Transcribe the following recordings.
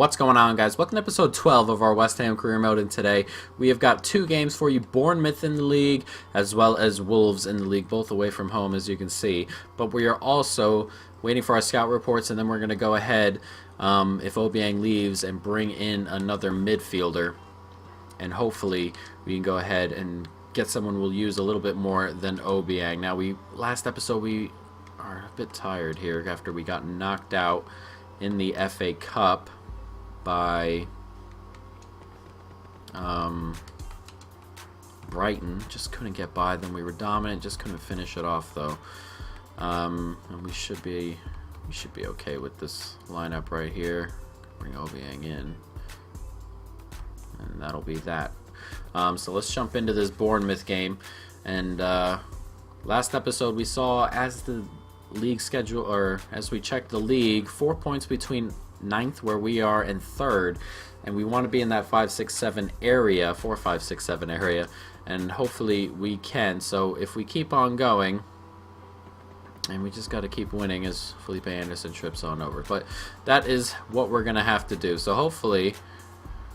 What's going on, guys? Welcome to episode 12 of our West Ham career mode, and today we have got two games for you. Bournemouth in the league as well as Wolves in the league, both away from home, as you can see. But we are also waiting for our scout reports, and then we're going to go ahead, if Obiang leaves, and bring in another midfielder, and hopefully we can go ahead and get someone we'll use a little bit more than Obiang. Now, last episode we are a bit tired here after we got knocked out in the FA Cup by Brighton. Just couldn't get by them. We were dominant, just couldn't finish it off though. And we should be okay with this lineup right here. Bring Obiang in, and that'll be that. So let's jump into this Bournemouth game. And last episode we saw, as the league schedule, or as we checked the league, 4 points between 9th, where we are, and 3rd, and we want to be in that 5, 6, 7 area, 4, 5, 6, 7 area, and hopefully we can. So if we keep on going, and we just got to keep winning as Felipe Anderson trips on over, but that is what we're gonna have to do. So hopefully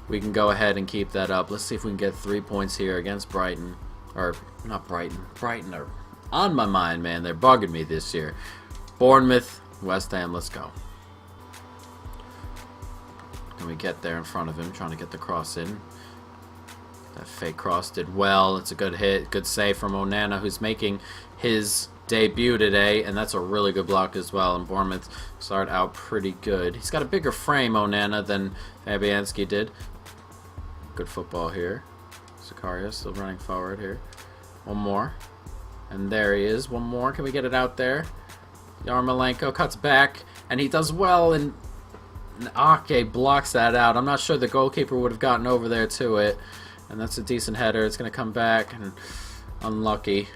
we can go ahead and keep that up. Let's see if we can get 3 points here against Brighton, or not Brighton. Brighton are on my mind, man. They're bugging me this year. Bournemouth, West Ham, let's go. Can we get there in front of him, trying to get the cross in? That fake cross did well. It's a good hit, good save from Onana, who's making his debut today, and that's a really good block as well. And Bournemouth start out pretty good. He's got a bigger frame, Onana, than Fabianski did. Good football here. Zakaria still running forward here. One more. And there he is. One more. Can we get it out there? Yarmolenko cuts back, and he does well, and Ake blocks that out. I'm not sure the goalkeeper would have gotten over there to it. And that's a decent header. It's going to come back, and unlucky.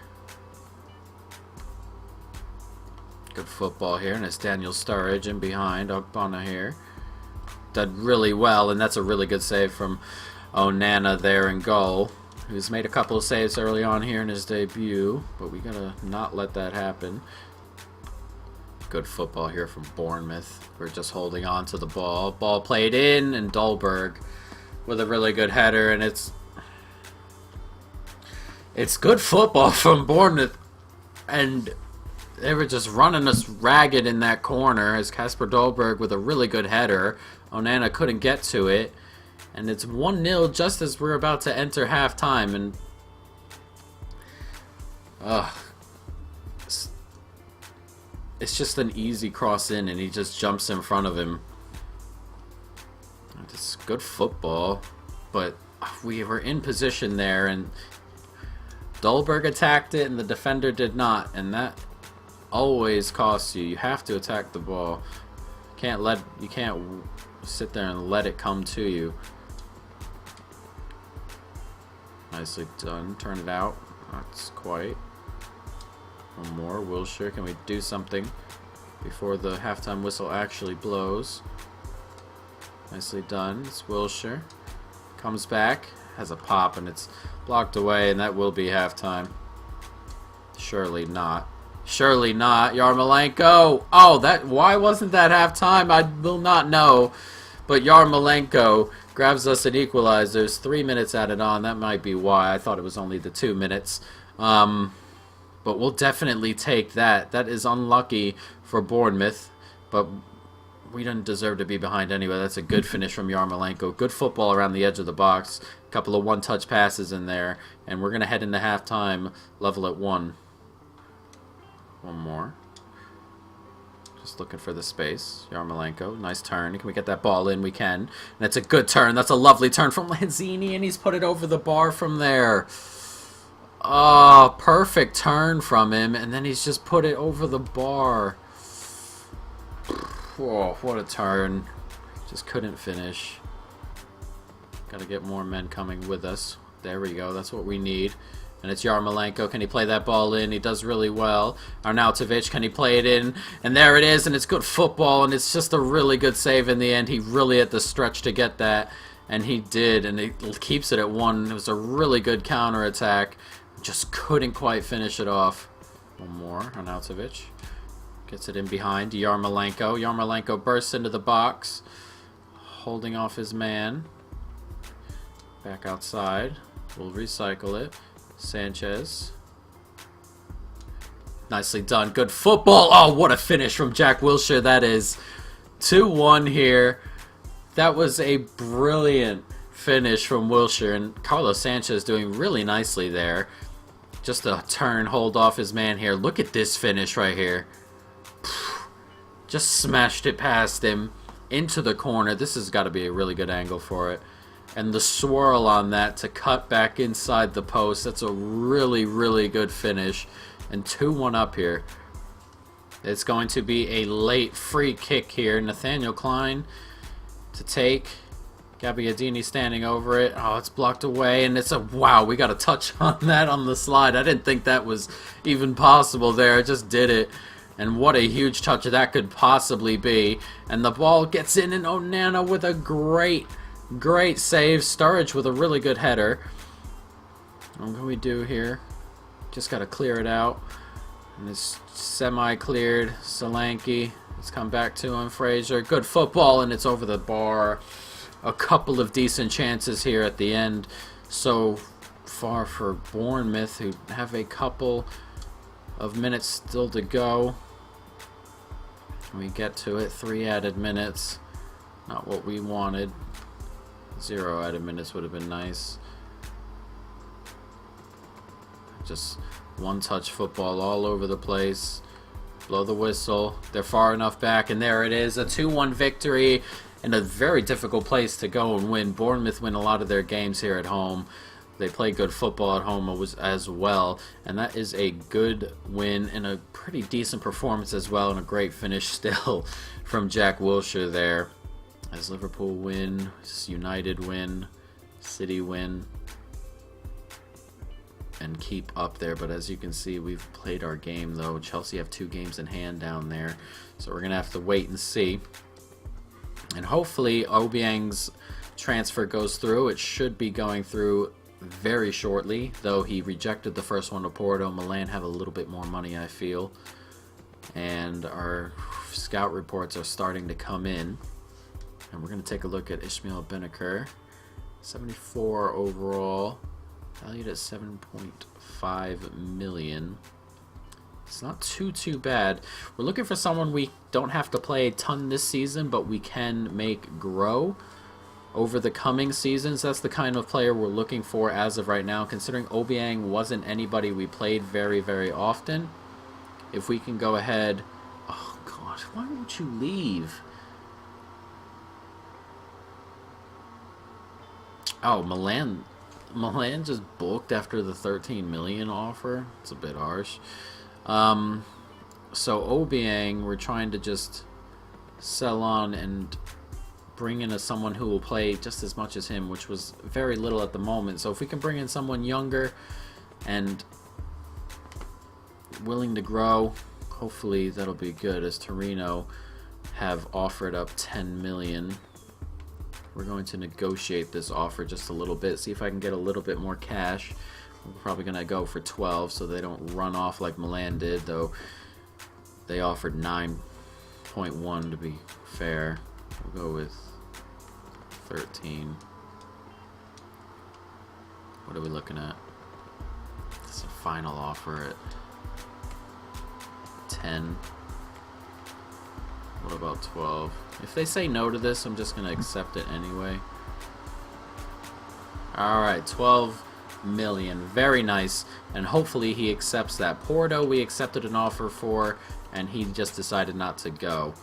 Good football here, and it's Daniel Sturridge in behind. Ogbonna here. Did really well, and that's a really good save from Onana there in goal, who's made a couple of saves early on here in his debut, but we gotta not let that happen. Good football here from Bournemouth. We're just holding on to the ball. Ball played in, and Dolberg with a really good header, and it's good football from Bournemouth, and they were just running us ragged in that corner as Kasper Dolberg with a really good header. Onana couldn't get to it. And it's 1-0 just as we're about to enter halftime, and it's just an easy cross in, and he just jumps in front of him. It's good football, but we were in position there, and Dolberg attacked it, and the defender did not, and that always costs you. You have to attack the ball. You can't sit there and let it come to you. Nicely done. Turn it out. That's quite. One more. Wilshere, can we do something before the halftime whistle actually blows? Nicely done. It's Wilshere. Comes back. Has a pop, and it's blocked away, and that will be halftime. Surely not. Surely not. Yarmolenko. Oh, why wasn't that halftime? I will not know. But Yarmolenko grabs us an equalizer. There's 3 minutes added on. That might be why. I thought it was only the 2 minutes. But we'll definitely take that. That is unlucky for Bournemouth. But we didn't deserve to be behind anyway. That's a good finish from Yarmolenko. Good football around the edge of the box. A couple of one-touch passes in there. And we're going to head into halftime level at 1. One more. Just looking for the space. Yarmolenko, nice turn. Can we get that ball in? We can. And it's a good turn. That's a lovely turn from Lanzini, and he's put it over the bar from there. Oh, perfect turn from him, and then he's just put it over the bar. Whoa, what a turn. Just couldn't finish. Got to get more men coming with us. There we go. That's what we need. And it's Yarmolenko. Can he play that ball in? He does really well. Arnautovic, can he play it in? And there it is, and it's good football, and it's just a really good save in the end. He really had to stretch to get that, and he did, and it keeps it at 1. It was a really good counter-attack. Just couldn't quite finish it off. One more. Arnautovic gets it in behind. Yarmolenko. Yarmolenko bursts into the box. holding off his man. Back outside. We'll recycle it. Sanchez. Nicely done. Good football. Oh, what a finish from Jack Wilshere that is. 2-1 here. That was a brilliant finish from Wilshere. And Carlos Sanchez doing really nicely there. Just a turn, hold off his man here. Look at this finish right here. Just smashed it past him into the corner. This has got to be a really good angle for it. And the swirl on that to cut back inside the post. That's a really, really good finish. And 2-1 up here. It's going to be a late free kick here. Nathaniel Klein to take. Gabbiadini standing over it. Oh, it's blocked away. And it's a... Wow, we got a touch on that on the slide. I didn't think that was even possible there. I just did it. And what a huge touch that could possibly be. And the ball gets in, and Onana with a great save. Sturridge with a really good header. What can we do here? Just got to clear it out. And it's semi-cleared. Solanke. Let's come back to him. Fraser. Good football, and it's over the bar. A couple of decent chances here at the end so far for Bournemouth, who have a couple of minutes still to go. We get to it. 3 added minutes. Not what we wanted. 0 added minutes would have been nice. Just one-touch football all over the place. Blow the whistle. They're far enough back, and there it is. A 2-1 victory in a very difficult place to go and win. Bournemouth win a lot of their games here at home. They play good football at home as well. And that is a good win and a pretty decent performance as well. And a great finish still from Jack Wilshere there. As Liverpool win, United win, City win, and keep up there. But as you can see, we've played our game though. Chelsea have 2 games in hand down there. So we're going to have to wait and see. And hopefully Obiang's transfer goes through. It should be going through very shortly, though he rejected the first one to Porto. Milan have a little bit more money, I feel. And our scout reports are starting to come in. And we're going to take a look at Ismail Benacer. 74 overall, valued at 7.5 million. It's not too bad. We're looking for someone we don't have to play a ton this season, but we can make grow over the coming seasons. That's the kind of player we're looking for as of right now, considering Obiang wasn't anybody we played very often. If we can go ahead... Oh, God, why won't you leave? Oh, Milan just booked after the 13 million offer. It's a bit harsh. So Obiang, we're trying to just sell on and bring in someone who will play just as much as him, which was very little at the moment. So if we can bring in someone younger and willing to grow, hopefully that'll be good, as Torino have offered up 10 million. We're going to negotiate this offer just a little bit, see if I can get a little bit more cash. We're probably going to go for 12 so they don't run off like Milan did, though they offered 9.1 to be fair. We'll go with 13. What are we looking at? It's a final offer at 10. What about 12? If they say no to this, I'm just going to accept it anyway. Alright, 12 million. Very nice. And hopefully he accepts that. Porto we accepted an offer for, and he just decided not to go.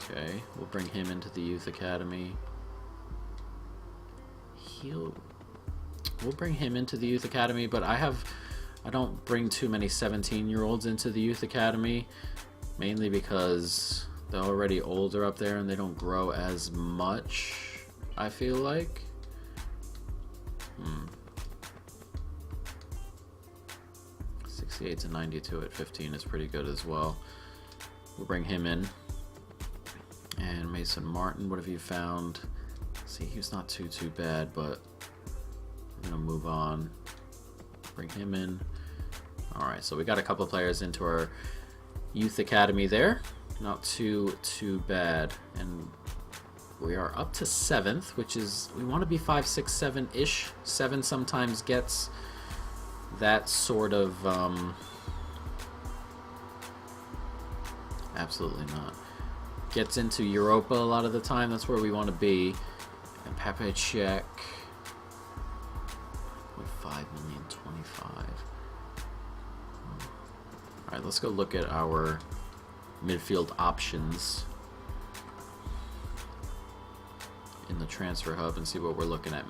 Okay, we'll bring him into the youth academy. We'll bring him into the youth academy, but I don't bring too many 17-year-olds into the youth academy, mainly because they're already older up there and they don't grow as much, I feel like. 68 to 92 at 15 is pretty good as well. We'll bring him in. And Mason Martin, what have you found? See, he was not too bad, but we're gonna move on. Bring him in. Alright, so we got a couple of players into our youth academy there. Not too bad. And We are up to 7th, which is, we want to be 5, 6, 7-ish. 7 sometimes gets that sort of, absolutely not. Gets into Europa a lot of the time. That's where we want to be. And Pepe check. 5,025,000. Alright, let's go look at our midfield options in the transfer hub and see what we're looking at.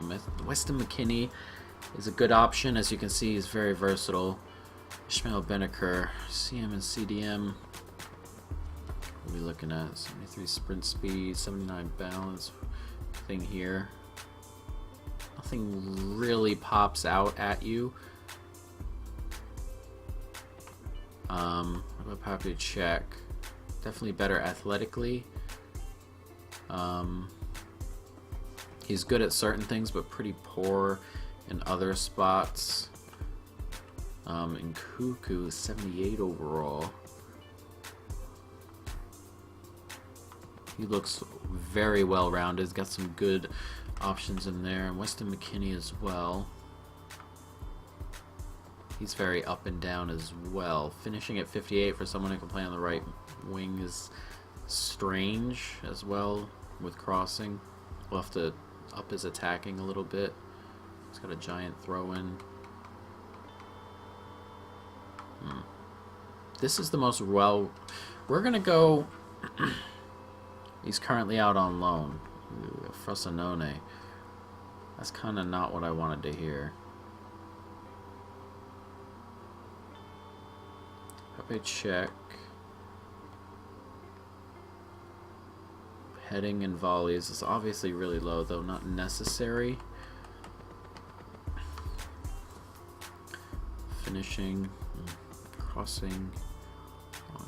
Weston McKennie is a good option. As you can see, he's very versatile. Ishmael Benaker, CM and CDM. What are we looking at? 73 sprint speed, 79 balance. Thing here. Nothing really pops out at you. What about Papu check? Definitely better athletically. He's good at certain things, but pretty poor in other spots. And Cuckoo, 78 overall. He looks very well-rounded. He's got some good options in there. And Weston McKennie as well. He's very up and down as well. Finishing at 58 for someone who can play on the right wing is strange as well with crossing. We'll have to up his attacking a little bit. He's got a giant throw-in. This is the most well... We're going to go... He's currently out on loan. Frosinone. That's kind of not what I wanted to hear. Pepe check. Heading and volleys is obviously really low, though not necessary. Finishing, crossing,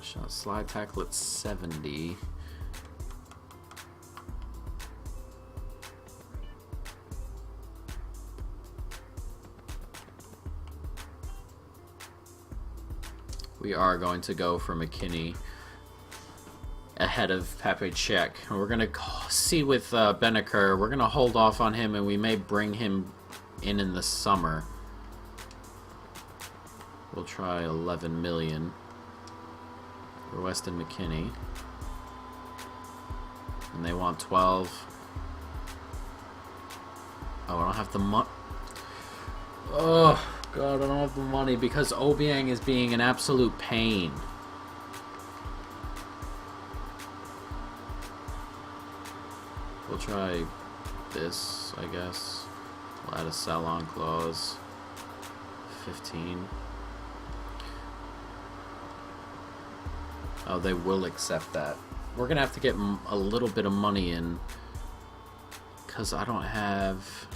shot, slide tackle at 70. We are going to go for McKennie ahead of Pepe Cech. We're going to see with Benaker. We're going to hold off on him, and we may bring him in the summer. We'll try 11 million for Weston McKennie. And they want 12. Oh, I don't have the money. Oh, God, I don't have the money because Obiang is being an absolute pain. We'll try this, I guess. We'll add a sell-on clause. 15. Oh, they will accept that. We're going to have to get a little bit of money in. Because I don't have...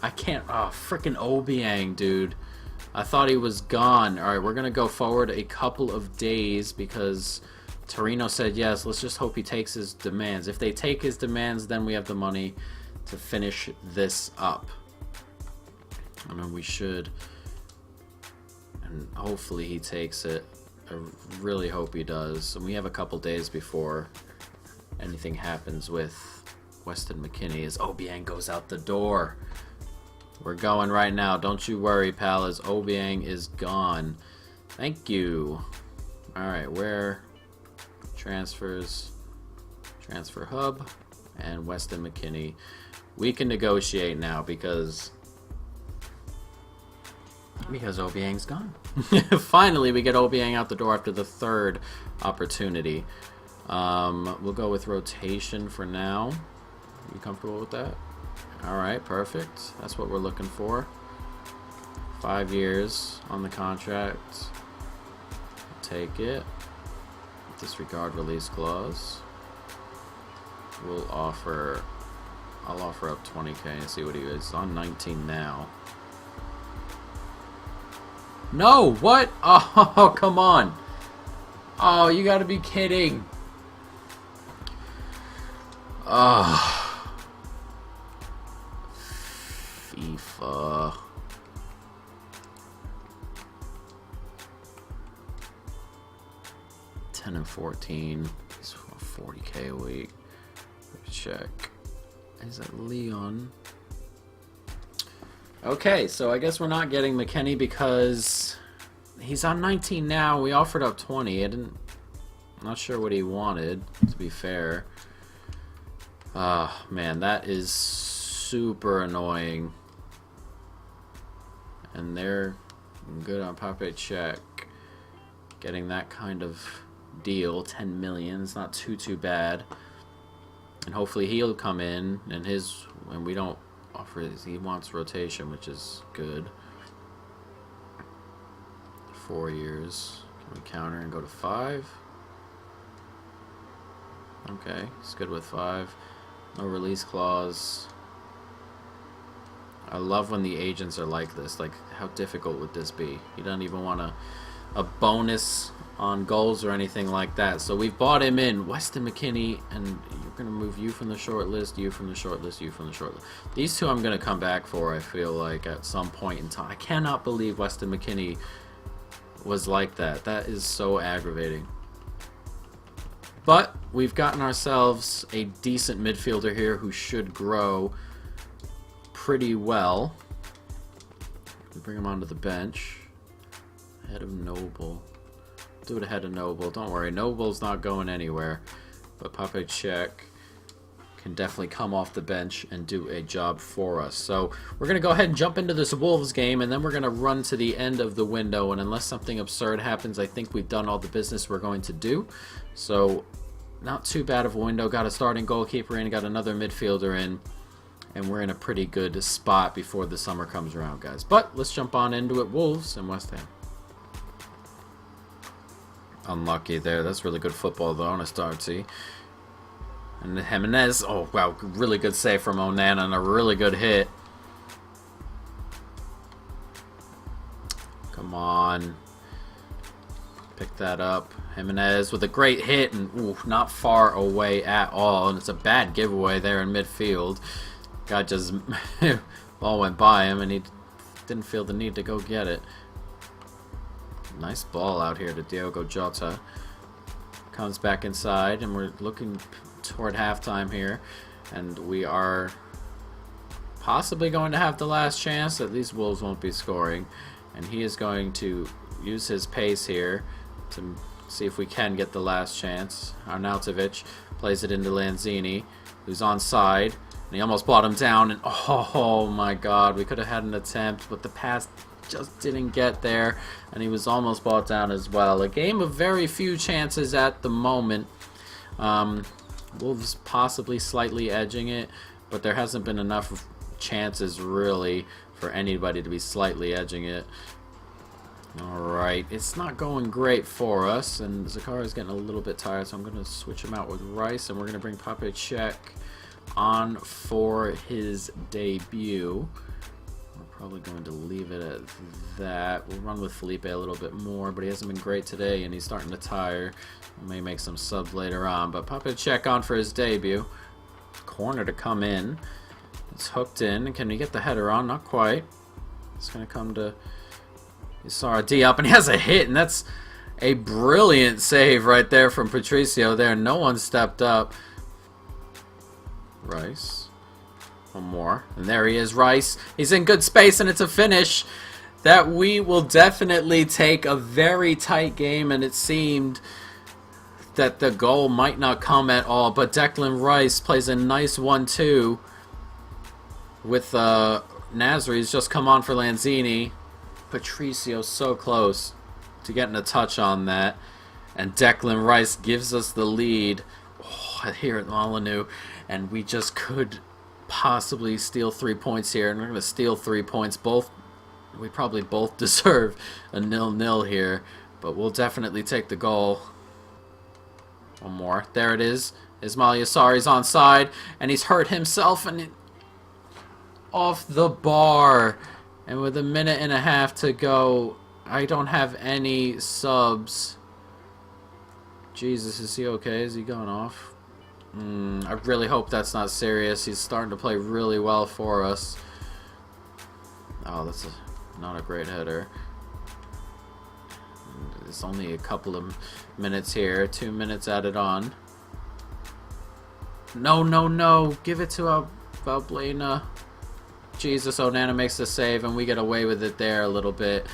I can't... Oh, frickin' Obiang, dude. I thought he was gone. Alright, we're going to go forward a couple of days because Torino said yes. Let's just hope he takes his demands. If they take his demands, then we have the money to finish this up. I mean, we should. And hopefully he takes it. I really hope he does. And we have a couple days before anything happens with Weston McKennie as Obiang goes out the door. We're going right now. Don't you worry, pal, as Obiang is gone. Thank you. Alright, where? Transfers. Transfer hub. And Weston McKennie. We can negotiate now because Obiang's gone. Finally, we get Obiang out the door after the third opportunity. We'll go with rotation for now. You comfortable with that? Alright, perfect. That's what we're looking for. 5 years on the contract. Take it. Disregard release clause. I'll offer up 20k and see what he is. He's on 19 now. No, what? Oh, come on. Oh, you gotta be kidding. Oh. FIFA. $10 and $14. He's 40k a week. Check. Is that Leon? Okay, so I guess we're not getting McKennie because he's on 19 now. We offered up 20. I'm not sure what he wanted, to be fair. Ah, man, that is super annoying. And they're good on Pape check. Getting that kind of deal, 10 million, it's not too bad. And hopefully he'll come in, and we don't offer his, he wants rotation, which is good. 4 years. Can we counter and go to 5? Okay, he's good with 5. No release clause. I love when the agents are like this. Like, how difficult would this be? He doesn't even want a bonus on goals or anything like that. So we've bought him in, Weston McKennie, and you're going to move you from the short list, you from the short list, you from the short list. These two I'm going to come back for, I feel like, at some point in time. I cannot believe Weston McKennie was like that. That is so aggravating. But we've gotten ourselves a decent midfielder here who should grow pretty well. We bring him onto the bench. Ahead of Noble. Do it ahead of Noble. Don't worry, Noble's not going anywhere. But Pape Cech can definitely come off the bench and do a job for us. So we're going to go ahead and jump into this Wolves game, and then we're going to run to the end of the window. And unless something absurd happens, I think we've done all the business we're going to do. So not too bad of a window. Got a starting goalkeeper in, got another midfielder in. And we're in a pretty good spot before the summer comes around, guys. But let's jump on into it. Wolves and West Ham. Unlucky there. That's really good football, though, on a start, see. And Jimenez. Oh, wow. Really good save from Onana and a really good hit. Come on. Pick that up. Jimenez with a great hit. And ooh, not far away at all. And it's a bad giveaway there in midfield. Guy just ball went by him and he didn't feel the need to go get it. Nice ball out here to Diogo Jota. Comes back inside and we're looking toward halftime here, and we are possibly going to have the last chance. At least Wolves won't be scoring, and he is going to use his pace here to see if we can get the last chance. Arnautovic plays it into Lanzini, who's onside. And he almost brought him down, and oh my god, we could have had an attempt, but the pass just didn't get there, and he was almost brought down as well. A game of very few chances at the moment. Wolves possibly slightly edging it, but there hasn't been enough chances really for anybody to be slightly edging it. Alright, it's not going great for us, and Zakara is getting a little bit tired, so I'm going to switch him out with Rice, and we're going to bring Pape Cech on for his debut. We're probably going to leave it at that. We'll run with Felipe a little bit more, but he hasn't been great today and he's starting to tire. We may make some subs later on, but Pape Cech on for his debut. Corner to come in. It's hooked in. Can we get the header on? Not quite. It's going to come to Isara Diop, and he has a hit, and that's a brilliant save right there from Patricio there. No one stepped up. Rice. One more. And there he is, Rice. He's in good space, and it's a finish that we will definitely take. A very tight game, and it seemed that the goal might not come at all. But Declan Rice plays a nice 1-2 with Nasri. He's just come on for Lanzini. Patricio so close to getting a touch on that. And Declan Rice gives us the lead. Oh, here at Molineux. And we just could possibly steal 3 points here. And we're going to steal 3 points. We probably both deserve a 0-0 here. But we'll definitely take the goal. One more. There it is. Ismail Yassari's onside. And he's hurt himself. And off the bar. And with a minute and a half to go, I don't have any subs. Jesus, is he okay? Is he going off? I really hope that's not serious. He's starting to play really well for us. Oh, that's not a great header. It's only a couple of minutes here. 2 minutes added on. No, no, no. Give it to Balblina. Jesus, Onana makes the save, and we get away with it there a little bit.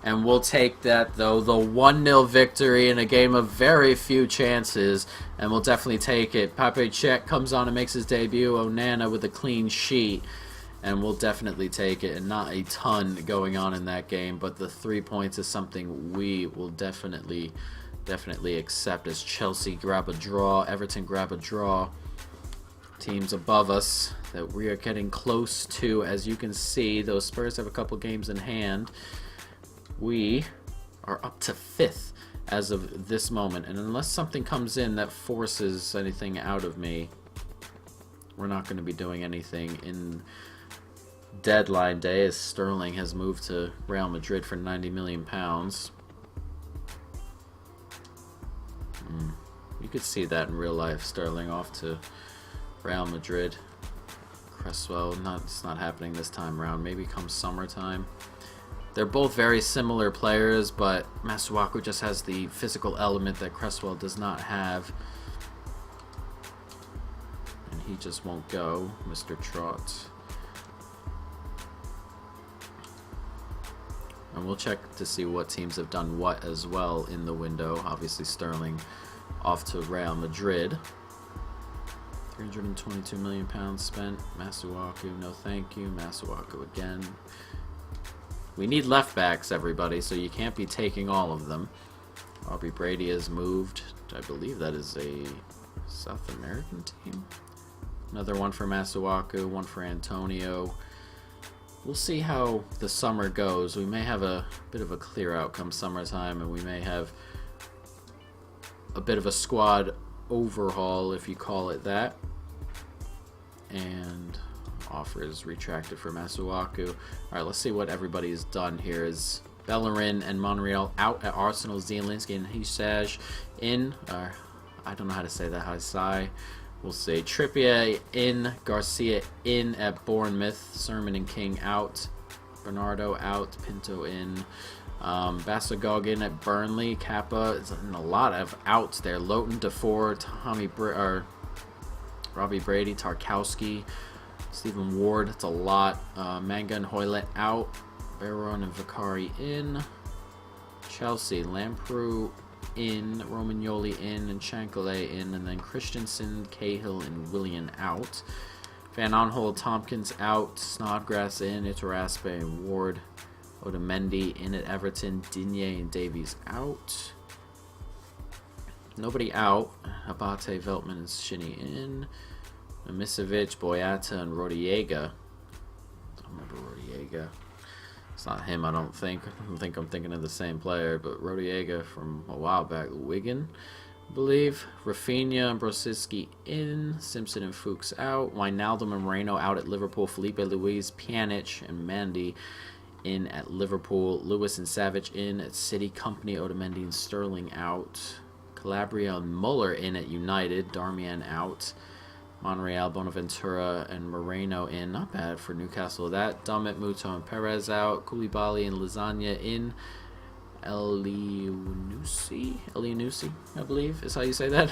And we'll take that, though, the 1-0 victory in a game of very few chances, and we'll definitely take it. Pape Cech comes on and makes his debut. Onana with a clean sheet, and we'll definitely take it. And not a ton going on in that game, but the 3 points is something we will definitely accept as Chelsea grab a draw, Everton grab a draw. Teams above us that we are getting close to, as you can see. Those Spurs have a couple games in hand. We are up to 5th as of this moment, and unless something comes in that forces anything out of me, we're not going to be doing anything in deadline day, as Sterling has moved to Real Madrid for £90 million. You could see that in real life. Sterling off to Real Madrid. Cresswell, it's not happening this time around. Maybe come summertime. They're both very similar players, but Masuaku just has the physical element that Cresswell does not have. And he just won't go, Mr. Trot. And we'll check to see what teams have done what as well in the window. Obviously Sterling off to Real Madrid. £322 million spent. Masuaku, no thank you. Masuaku again. We need left backs, everybody, so you can't be taking all of them. Aubrey Brady has moved. I believe that is a South American team. Another one for Masuaku, one for Antonio. We'll see how the summer goes. We may have a bit of a clear out come summertime, and we may have a bit of a squad overhaul, if you call it that. And offer is retracted for Masuaku. Alright, let's see what everybody has done here. Is Bellerin and Monreal out at Arsenal, Zielinski and Hisage in, I don't know how to say that, Hisai. We'll see. Trippier in, Garcia in at Bournemouth, Sermon and King out, Bernardo out, Pinto in, Basagog in at Burnley, Kappa is in a lot of outs there. Lowton, DeFore, Robbie Brady, Tarkowski, Stephen Ward, that's a lot. Manga and Hoylett out, Barron and Vicari in, Chelsea, Lamprou in, Romagnoli in, and Shankle in, and then Christensen, Cahill, and Willian out. Van Aanholt, Tompkins out, Snodgrass in, Iturraspe and Ward. Otamendi in at Everton, Digne and Davies out. Nobody out. Abate, Veltman, and Shinnie in. Mimicevic, Boyata, and Rodiega. I don't remember Rodiega. It's not him, I don't think. I don't think I'm thinking of the same player, but Rodiega from a while back. Wigan, I believe. Rafinha and Brosiski in. Simpson and Fuchs out. Wijnaldum and Moreno out at Liverpool. Felipe Luis, Pjanic, and Mandy in at Liverpool. Lewis and Savage in at City. Company, Otamendi, and Sterling out. Calabria and Muller in at United. Darmian out. Monreal, Bonaventura, and Moreno in. Not bad for Newcastle. That. Dummett, Muto, and Perez out. Koulibaly and Lasagna in. Elianusi, I believe is how you say that.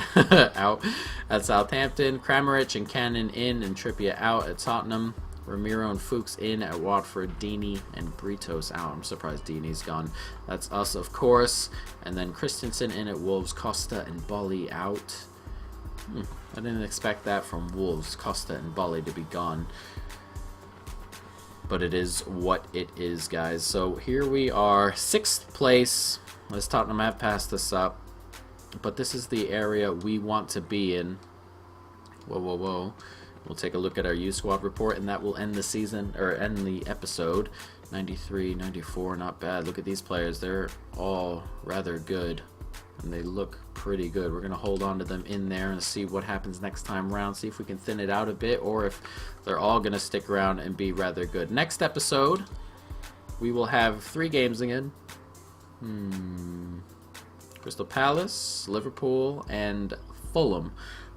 Out at Southampton. Kramaric and Cannon in, and Trippier out at Tottenham. Ramiro and Fuchs in at Watford. Deeney and Britos out. I'm surprised Deeney's gone. That's us, of course. And then Christensen in at Wolves. Costa and Bully out. I didn't expect that from Wolves, Costa and Bully to be gone. But it is what it is, guys. So here we are, 6th place. As Tottenham have passed us up. But this is the area we want to be in. Whoa, whoa, whoa. We'll take a look at our U Squad report, and that will end the season, or end the episode. 93, 94, not bad. Look at these players. They're all rather good. And they look pretty good. We're going to hold on to them in there and see what happens next time around. See if we can thin it out a bit, or if they're all going to stick around and be rather good. Next episode, we will have 3 games again. Crystal Palace, Liverpool, and Fulham.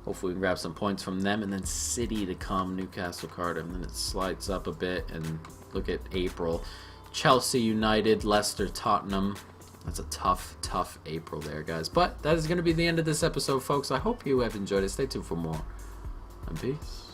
Hopefully we can grab some points from them. And then City to come, Newcastle, Cardiff. And then it slides up a bit. And look at April. Chelsea, United, Leicester, Tottenham. That's a tough April there, guys. But that is going to be the end of this episode, folks. I hope you have enjoyed it. Stay tuned for more. And peace.